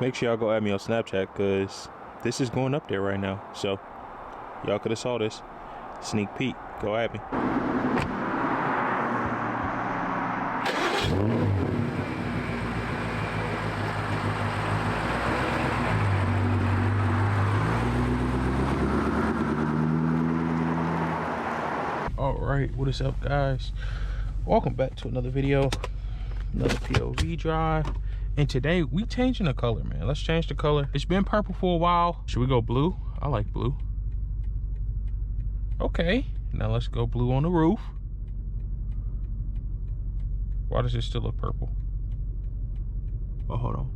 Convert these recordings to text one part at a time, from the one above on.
make sure y'all go add me on Snapchat, because this is going up there right now. So y'all could have saw this. Sneak peek. Go at me. All right, what is up, guys? Welcome back to another video, another POV drive. And today we changing the color, man. Let's change the color. It's been purple for a while. Should we go blue? I like blue. Okay, now let's go blue on the roof. Why does it still look purple? Oh, hold on.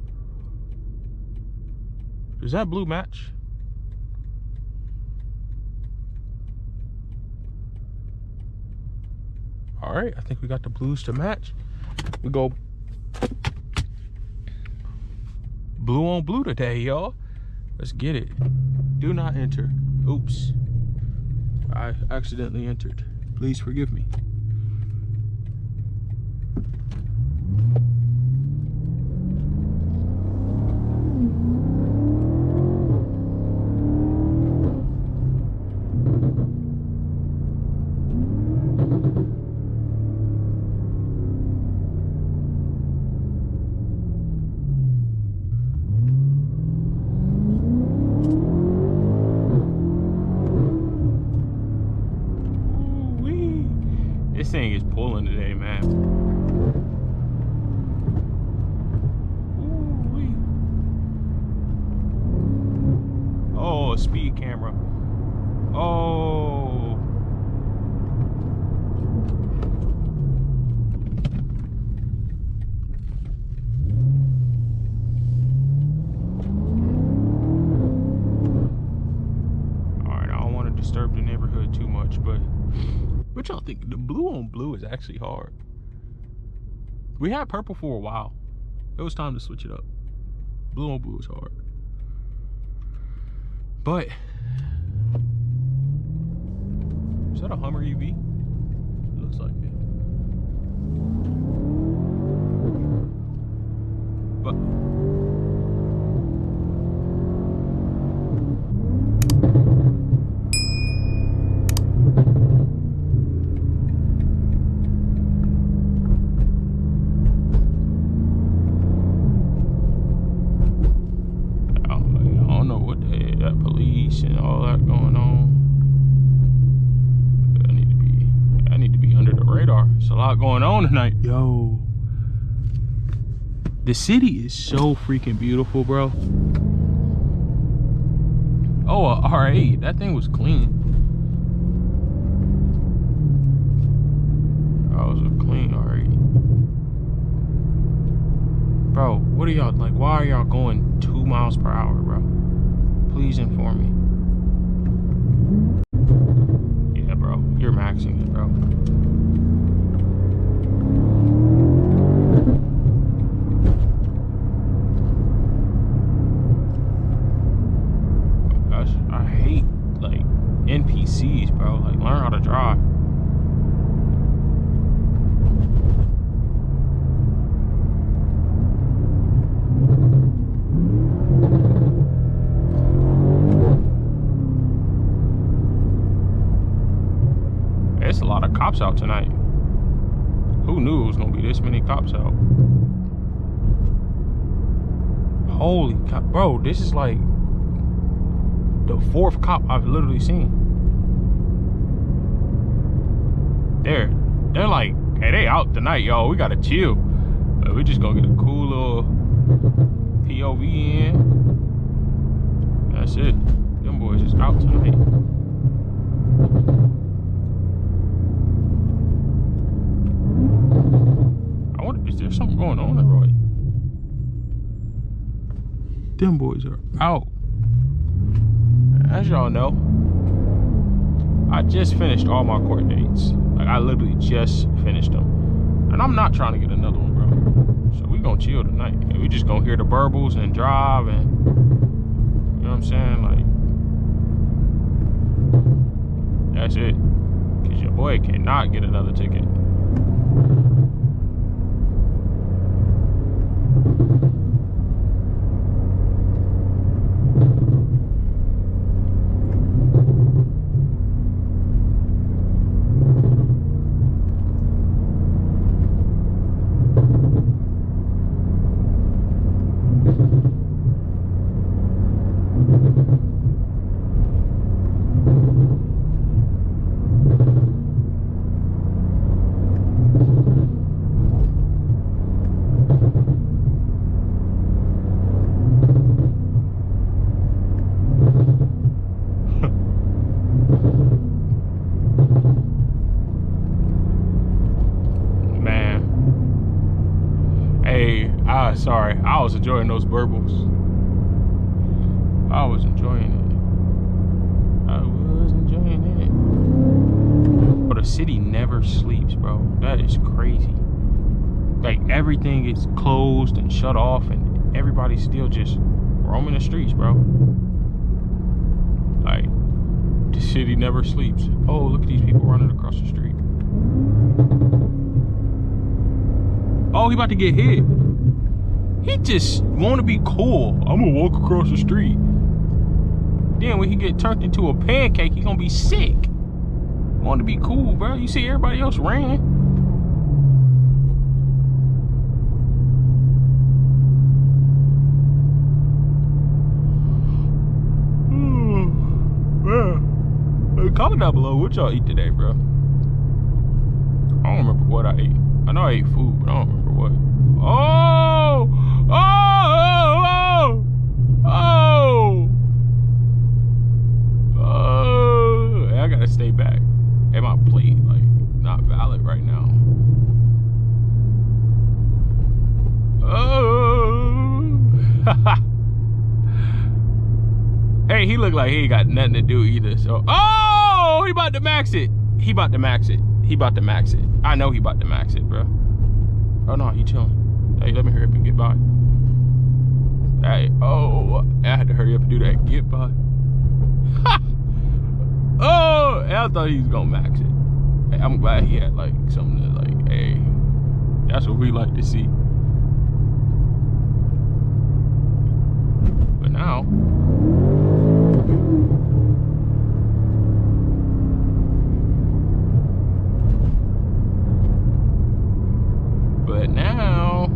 Does that blue match? All right, I think we got the blues to match. We go blue on blue today, y'all. Let's get it. Do not enter. Oops. I accidentally entered. Please forgive me. This thing is pulling today, man. Ooh-wee. Oh, speed camera. Oh. All right, I don't want to disturb the neighborhood too much, but what y'all think? The blue on blue is actually hard. We had purple for a while. It was time to switch it up. Blue on blue is hard. But is that a Hummer EV? It looks like it. But and all that going on. I need to be under the radar. It's a lot going on tonight. Yo, the city is so freaking beautiful, bro. Oh, a R8. That thing was clean. That was a clean R8. Bro, what are y'all like? Why are y'all going 2 miles per hour, bro? Please inform me. Yeah, bro, you're maxing it, bro. Gosh, I hate like NPCs, bro. Like, learn how to drive. It's a lot of cops out tonight. Who knew it was gonna be this many cops out? Holy cop, bro, this is like the 4th cop I've literally seen. They're like, hey, they out tonight, y'all. We gotta chill. We just gonna get a cool little POV in. That's it. Them boys is out tonight. Is there something going on there, Roy? Them boys are out. As y'all know, I just finished all my court dates. Like, I literally just finished them. And I'm not trying to get another one, bro. So we gonna chill tonight. And we just gonna hear the burbles and drive and, you know what I'm saying? Like, that's it. Cause your boy cannot get another ticket. Sorry, I was enjoying those burbles. I was enjoying it. I was enjoying it. But the city never sleeps, bro. That is crazy. Like, everything is closed and shut off, and everybody's still just roaming the streets, bro. Like, the city never sleeps. Oh, look at these people running across the street. Oh, he about to get hit. He just want to be cool. I'm gonna walk across the street. Then when he get turned into a pancake, he gonna be sick. Want to be cool, bro. You see everybody else ran. Comment down below what y'all eat today, bro. I don't remember what I ate. I know I ate food, but I don't remember what. Oh! Oh! Oh! Oh! Oh! I gotta stay back. And my plate, like, not valid right now. Oh! Hey, he look like he ain't got nothing to do either. So, oh, he about to max it. He about to max it. He about to max it. I know he about to max it, bro. Oh no, he chilling. Hey, let me hurry up and get by. Hey, oh, I had to hurry up and do that. Get by. Ha! Oh, I thought he was gonna max it. Hey, I'm glad he had like something to like. Hey, that's what we like to see. But now. But now,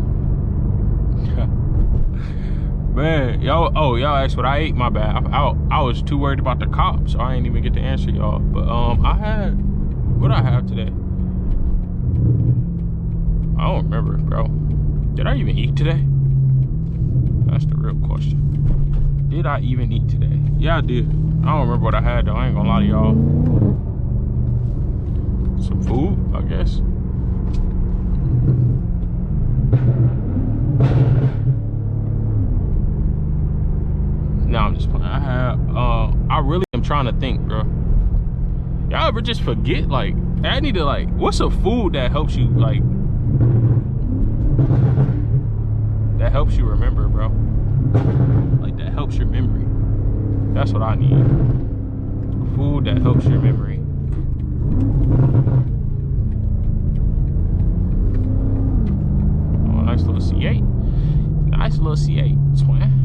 man, y'all asked what I ate. My bad. I was too worried about the cops, so I ain't even get to answer y'all. But I had, what I have today? I don't remember, bro. Did I even eat today? That's the real question. Did I even eat today? Yeah, I did. I don't remember what I had though. I ain't gonna lie to y'all. Some food, I guess. No, I'm just playing. I really am trying to think, bro. Y'all ever just forget? Like, I need to like, what's a food that helps you like, that helps you remember, bro? Like that helps your memory. That's what I need. A food that helps your memory. Oh, nice little C8. Nice little C8, twin.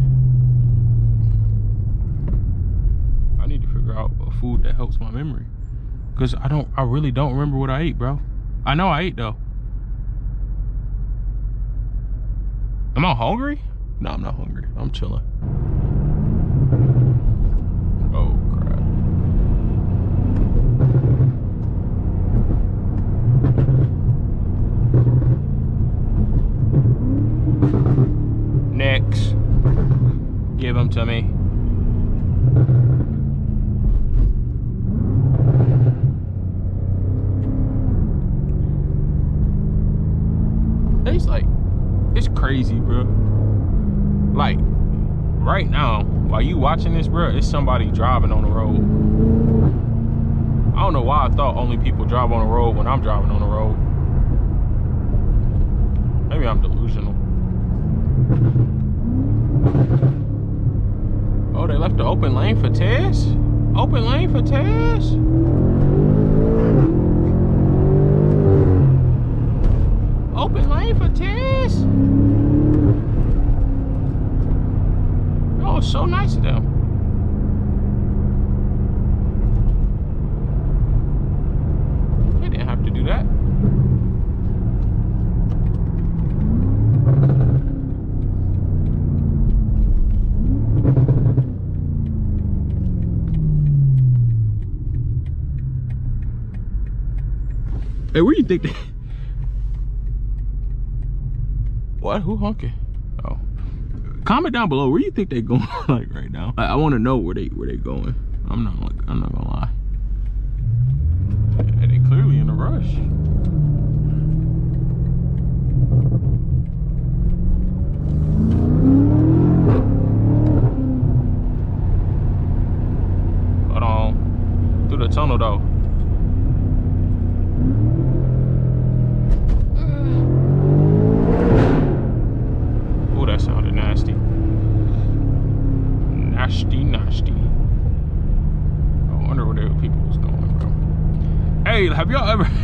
I need to figure out a food that helps my memory. Cause I really don't remember what I ate, bro. I know I ate though. Am I hungry? No, I'm not hungry. I'm chilling. Oh crap. Next. Give them to me. It's like, it's crazy, bro. Like, right now, while you watching this, bro, it's somebody driving on the road. I don't know why I thought only people drive on the road when I'm driving on the road. Maybe I'm delusional. Oh, they left the open lane for Tez? Open lane for Tez? Open lane for Tez? Oh, it's so nice of them. They didn't have to do that. Hey, where you think they... What? Who honking? Oh. Comment down below where you think they going like right now. I want to know where they going. I'm not gonna lie. And they clearly in a rush.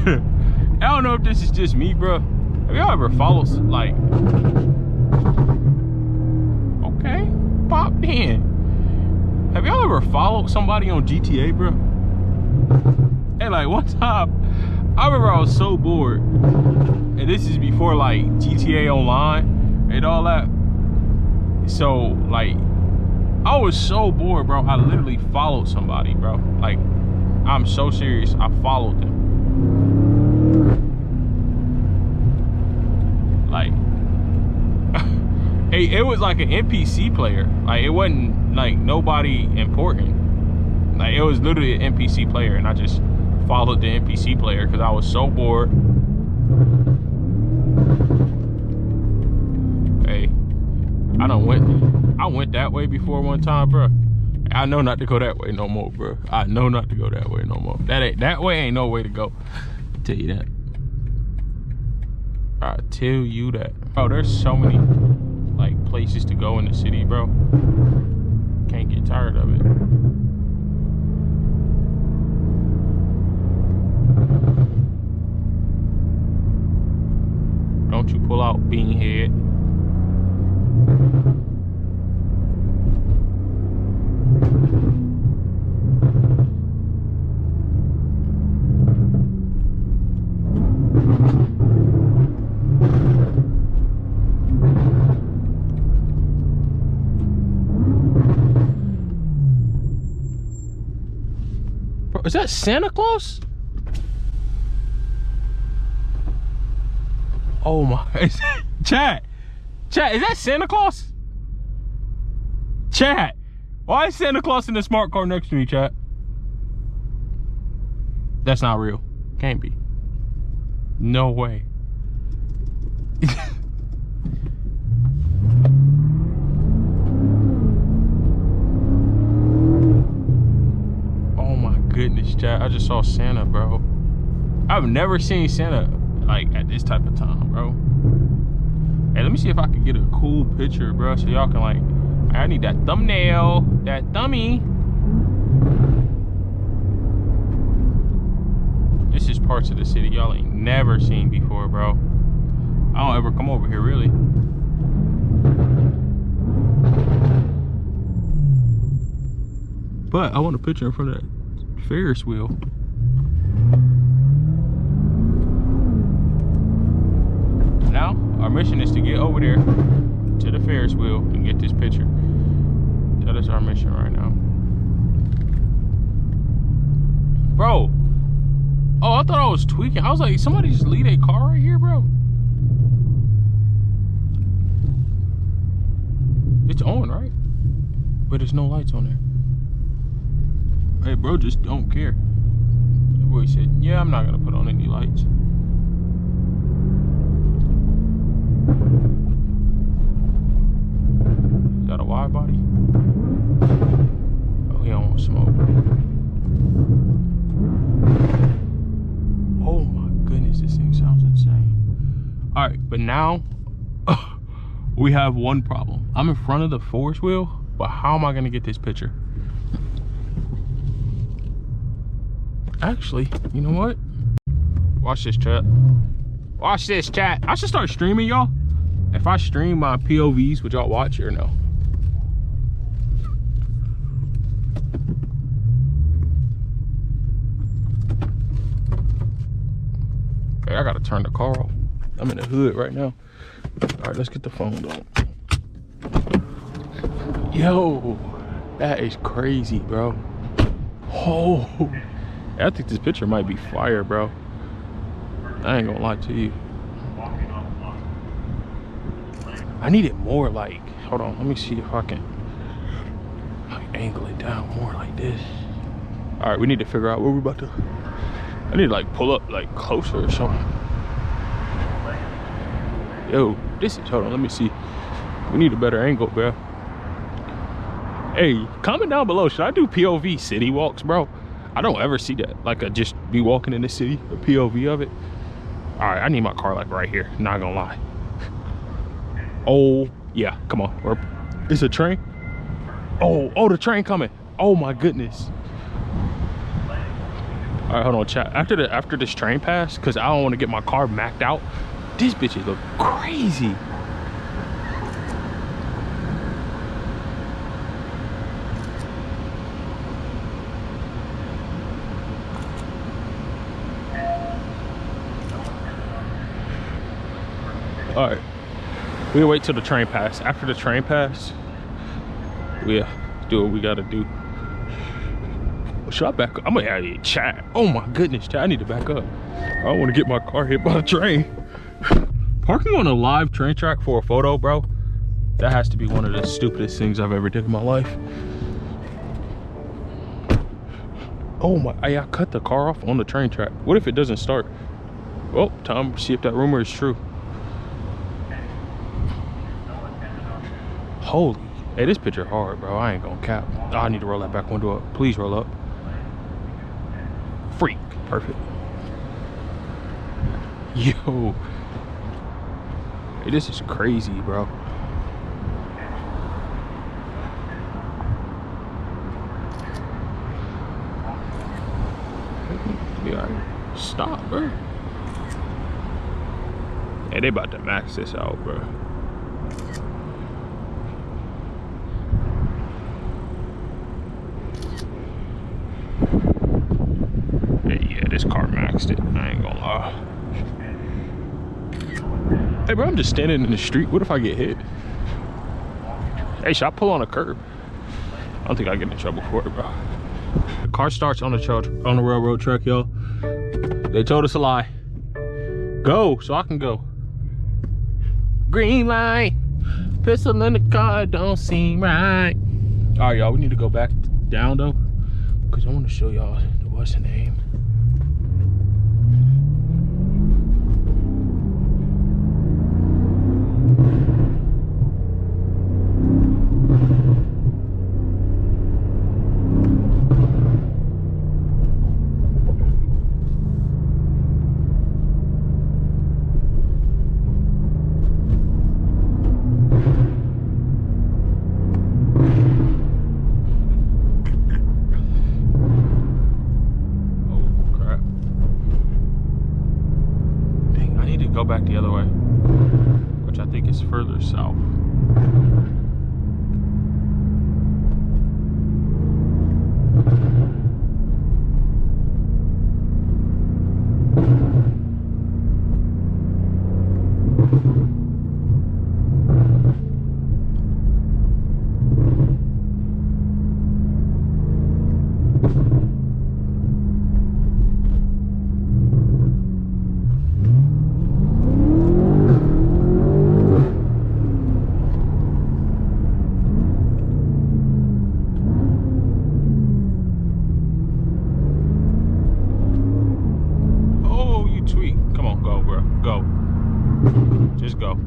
I don't know if this is just me, bro. Have y'all ever followed, like, okay, popped in. Have y'all ever followed somebody on GTA, bro? Hey, like one time, I remember I was so bored, and this is before like GTA Online and all that. So like, I was so bored, bro. I literally followed somebody, bro. Like, I'm so serious. I followed them. Like, it was like an NPC player. Like, it wasn't like nobody important. Like, it was literally an NPC player, and I just followed the NPC player because I was so bored. Hey, I went that way before one time, bro. I know not to go that way no more, bro. I know not to go that way no more. That way ain't no way to go. I'll tell you that. I tell you that. Oh, there's so many like places to go in the city, bro. Can't get tired of it. Don't you pull out Beanhead. Bro, is that Santa Claus? Oh my, chat, is that Santa Claus? Chat, why is Santa Claus in the smart car next to me, chat? That's not real. Can't be. No way. Oh my goodness, chat, I just saw Santa, bro. I've never seen Santa like at this type of time, bro. Hey, let me see if I can get a cool picture, bro, so y'all can like, I need that thumbnail, that thummy. This is parts of the city y'all ain't never seen before, bro. I don't ever come over here, really. But I want a picture in front of that Ferris wheel. Now, our mission is to get over there to the Ferris wheel and get this picture. That is our mission right now. Bro. Oh, I thought I was tweaking. I was like, somebody just leave a car right here, bro. It's on, right? But there's no lights on there. Hey, bro, just don't care. The boy said, yeah, I'm not gonna put on any lights. Is that a wide body? Oh, he don't want smoke. Oh my goodness, this thing sounds insane. All right, but now we have one problem. I'm in front of the Ferris wheel, but how am I gonna get this picture? Actually, you know what? Watch this, chat. Watch this, chat. I should start streaming, y'all. If I stream my POVs, would y'all watch it or no? Okay, I gotta turn the car off. I'm in the hood right now. All right, let's get the phone on. Yo, that is crazy, bro. Oh, I think this picture might be fire, bro. I ain't gonna lie to you. I need it more like, hold on, let me see if I can like angle it down more like this. All right, we need to figure out what we're about to, I need to like pull up like closer or something. Yo, this is, hold on, let me see. We need a better angle, bro. Hey, comment down below, should I do POV city walks, bro? I don't ever see that. Like, I just be walking in the city, a POV of it. All right, I need my car like right here, not gonna lie. Oh, yeah, come on. It's a train. Oh, the train coming. Oh my goodness. All right, hold on, chat. After this train pass, cause I don't want to get my car maxed out. These bitches look crazy. All right, we'll wait till the train pass. After the train pass, we'll do what we gotta do. Should I back up? I'm gonna add a chat. Oh my goodness, chat, I need to back up. I don't wanna get my car hit by the train. Parking on a live train track for a photo, bro, that has to be one of the stupidest things I've ever did in my life. Oh my, I cut the car off on the train track. What if it doesn't start? Well, time to see if that rumor is true. Holy, hey, this picture hard, bro. I ain't gonna cap. Oh, I need to roll that back window up. Please roll up. Freak, perfect. Yo, hey, this is crazy, bro. Be all right. Stop, bro. Hey, they about to max this out, bro. Yeah, this car maxed it. I ain't gonna lie. Hey, bro, I'm just standing in the street. What if I get hit? Hey, should I pull on a curb? I don't think I get in trouble for it, bro. The car starts on the railroad track, y'all. They told us a lie. Go, so I can go. Green light. Pistol in the car don't seem right. All right, y'all, we need to go back down though, because I want to show y'all what's the name. Go back the other way, which I think is further south. Just go.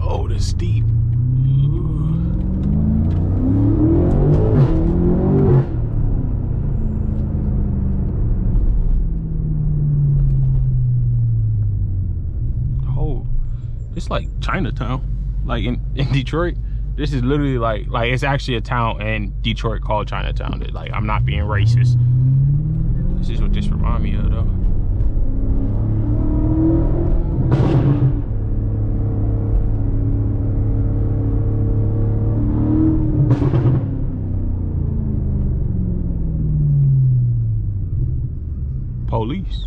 Oh, this steep. Oh, it's like Chinatown. Like in Detroit, this is literally like it's actually a town in Detroit called Chinatown. That, like, I'm not being racist. This is what this reminds me of, though. Police.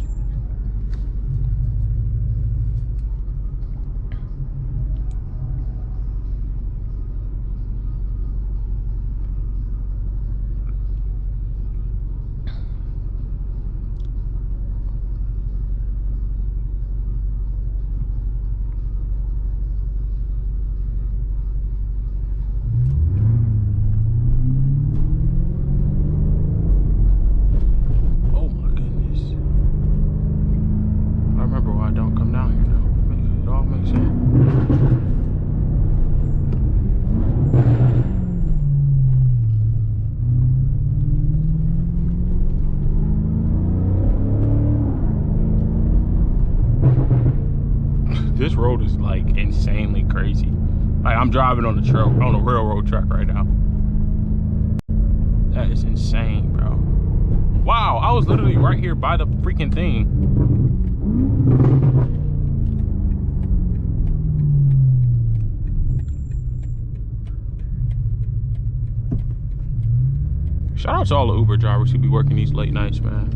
insanely crazy. Like, I'm driving on the trail, on a railroad track right now. That is insane, bro. Wow, I was literally right here by the freaking thing. Shout out to all the Uber drivers who be working these late nights, man.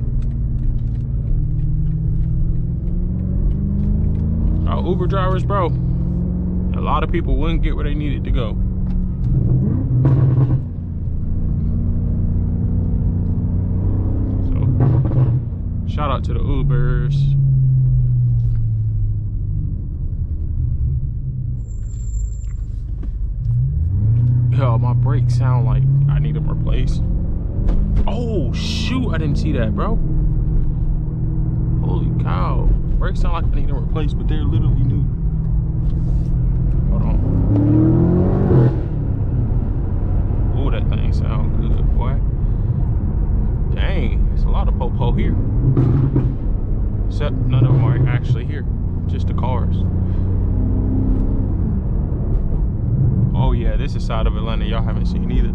Our Uber drivers, bro, a lot of people wouldn't get where they needed to go. So, shout out to the Ubers. Yo, my brakes sound like I need them replaced. Oh shoot, I didn't see that, bro. Holy cow. Brakes sound like I need them replaced, but they're literally new. Hold on. Oh, that thing sound good, boy. Dang, there's a lot of popo here. Except none of them are actually here. Just the cars. Oh yeah, this is side of Atlanta y'all haven't seen either.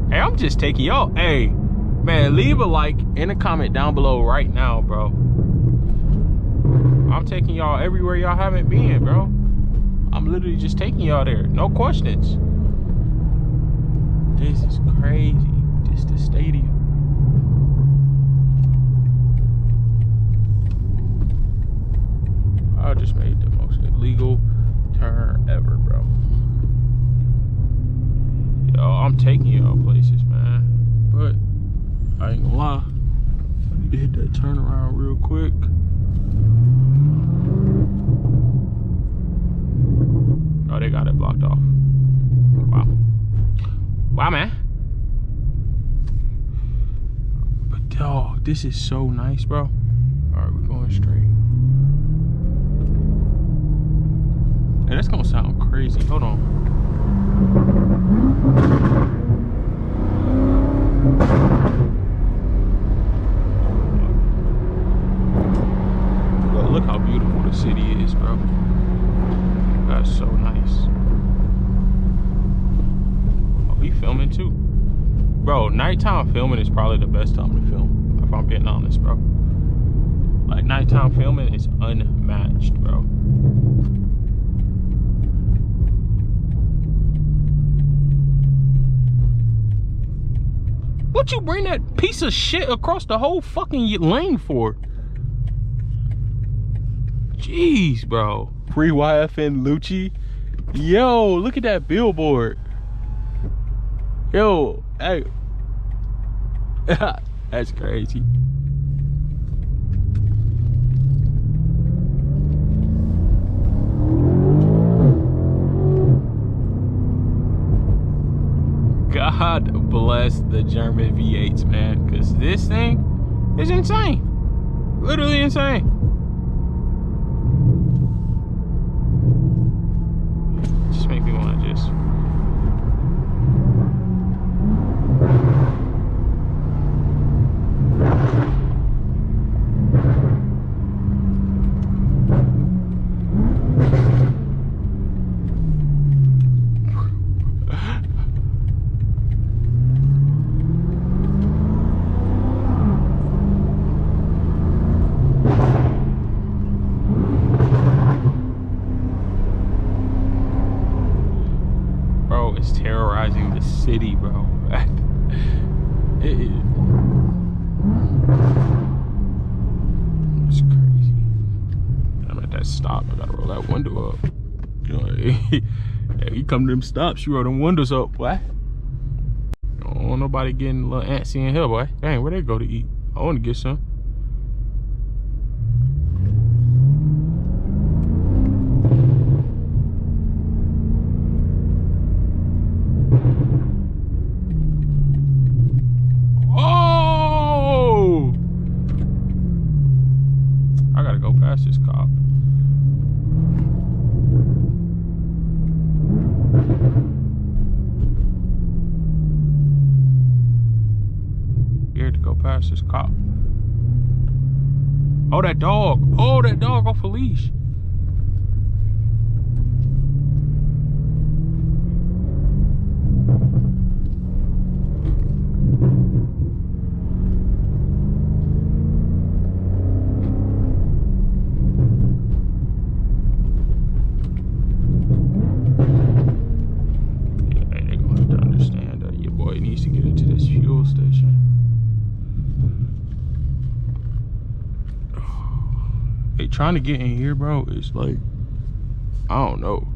Hey, I'm just taking y'all. Hey, man, leave a like and a comment down below right now, bro. I'm taking y'all everywhere y'all haven't been, bro. I'm literally just taking y'all there. No questions. This is crazy. This is the stadium. I just made the most illegal turn ever, bro. Yo, I'm taking y'all places, man. But I ain't gonna lie. I need to hit that turnaround real quick. Oh, they got it blocked off. Wow. Wow, man. But dog, this is so nice, bro. Alright, we're going straight. Hey, that's gonna sound crazy. Hold on. Look how beautiful the city is, bro. That's so nice. Oh, we filming too. Bro, nighttime filming is probably the best time to film, if I'm being honest, bro. Like, nighttime filming is unmatched, bro. What you bring that piece of shit across the whole fucking lane for? Jeez, bro. Free YFN Lucci. Yo, look at that billboard. Yo, hey. That's crazy. God bless the German V8s, man, because this thing is insane. Literally insane. Just make me want to just... It's terrorizing the city, bro. It's crazy. I'm at that stop. I gotta roll that window up. You know, hey, you come to them stops, you roll them windows up, boy. Don't want nobody getting a little antsy in here, boy. Dang, where they go to eat? I want to get some. Past this cop. Scared to go past this cop. Oh, that dog. Oh, that dog off a leash. trying to get in here, bro, is like, I don't know.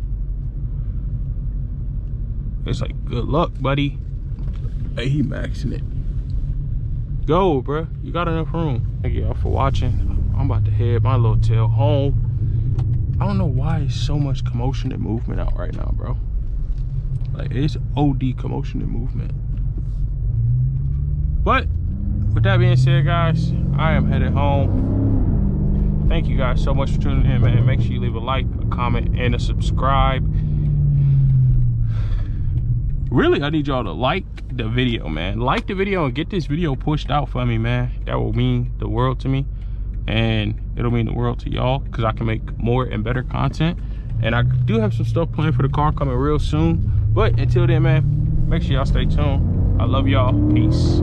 It's like, good luck, buddy. Hey, he maxing it. Go, bro. You got enough room. Thank y'all for watching. I'm about to head my little tail home. I don't know why it's so much commotion and movement out right now, bro. Like, it's OD commotion and movement. But with that being said, guys, I am headed home. Thank you guys so much for tuning in, man. Make sure you leave a like, a comment, and a subscribe. Really, I need y'all to like the video, man. Like the video and get this video pushed out for me, man. That will mean the world to me, and it'll mean the world to y'all, because I can make more and better content. And I do have some stuff planned for the car coming real soon. But until then, man, make sure y'all stay tuned. I love y'all. Peace.